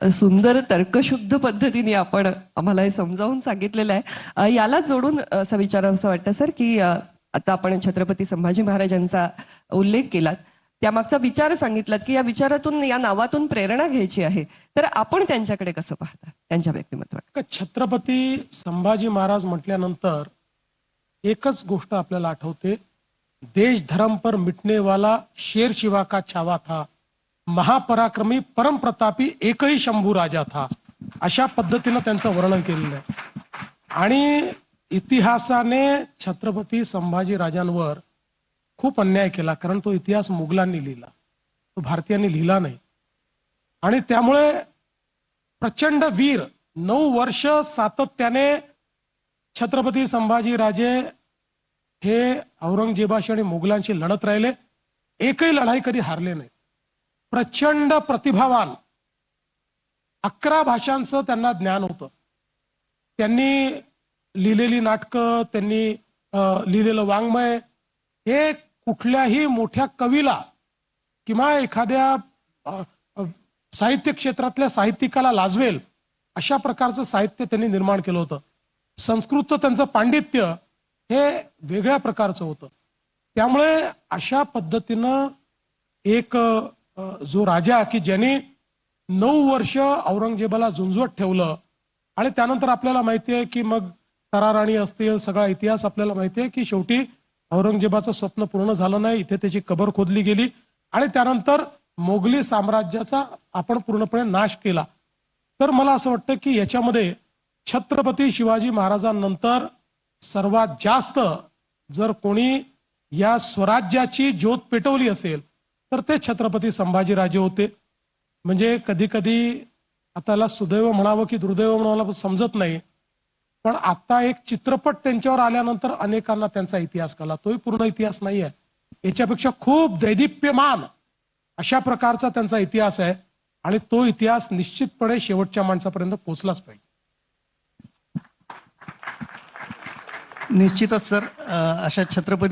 सुंदर तर्कशुद्ध पद्धतीने आपण आम्हाला हे समजावून सांगितलेलं आहे. याला जोडून असं विचारावं असं वाटतं सर की आता आपण छत्रपती संभाजी महाराजांचा उल्लेख केलात, त्यामागचा विचार सांगितलात की या विचारातून, या नावातून प्रेरणा घ्यायची आहे, तर आपण त्यांच्याकडे कसं पाहता, त्यांच्या व्यक्तिमत्वात? छत्रपती संभाजी महाराज म्हटल्यानंतर एकच गोष्ट आपल्याला आठवते, देश धर्म पर मिटने वाला शेर शिवा का छावा था, महापराक्रमी परम प्रतापी एकही शंभू राजा था. अशा पद्धतीनं त्यांचं वर्णन केलेलं आहे. आणि इतिहासाने छत्रपती संभाजी राजांवर खूप अन्याय केला, कारण तो इतिहास मुघलांनी लिहिला, तो भारतीयांनी लिहिला नाही. आणि त्यामुळे प्रचंड वीर 9 वर्ष सातत्याने छत्रपती संभाजी राजे हे औरंगजेबाशी आणि मुघलांशी लढत राहिले. एकही लढाई कधी हारले नाही. प्रचंड प्रतिभावान, 11 भाषांचं त्यांना ज्ञान होतं. त्यांनी लिहिलेली नाटकं, त्यांनी लिहिलेलं वाङ्मय हे कुठल्याही मोठ्या कवीला किंवा एखाद्या साहित्य क्षेत्रातल्या साहित्यिकाला लाजवेल अशा प्रकारचं साहित्य त्यांनी निर्माण केलं होतं. संस्कृतचं त्यांचं पांडित्य हे वेगळ्या प्रकारचं होतं. त्यामुळे अशा पद्धतीनं एक जो राजा की ज्याने 9 वर्ष औरंगजेबाला झुंजवत ठेवलं, आणि त्यानंतर आपल्याला माहिती आहे की मग तराराणी असतील, सगळा इतिहास आपल्याला माहिती आहे की शेवटी औरंगजेबाचं स्वप्न पूर्ण झालं नाही, इथे त्याची कबर खोदली गेली आणि त्यानंतर मोगली साम्राज्याचा आपण पूर्णपणे नाश केला. तर मला असं वाटतं की याच्यामध्ये छत्रपती शिवाजी महाराजांनंतर सर्वात जास्त जर कोणी या स्वराज्याची ज्योत पेटवली असेल तर ते छत्रपती संभाजीराजे होते. म्हणजे कधी कधी आता याला सुदैव म्हणावं की दुर्दैव म्हणावं समजत नाही, पण आता एक चित्रपट त्यांच्यावर आल्यानंतर अनेकांना त्यांचा इतिहास कळला. तोही पूर्ण इतिहास नाही आहे, याच्यापेक्षा खूप दैदिप्यमान अशा प्रकारचा त्यांचा इतिहास आहे. आणि तो इतिहास निश्चितपणे शेवटच्या माणसापर्यंत पोहोचलाच पाहिजे. निश्चितच सर, अशा छत्रपती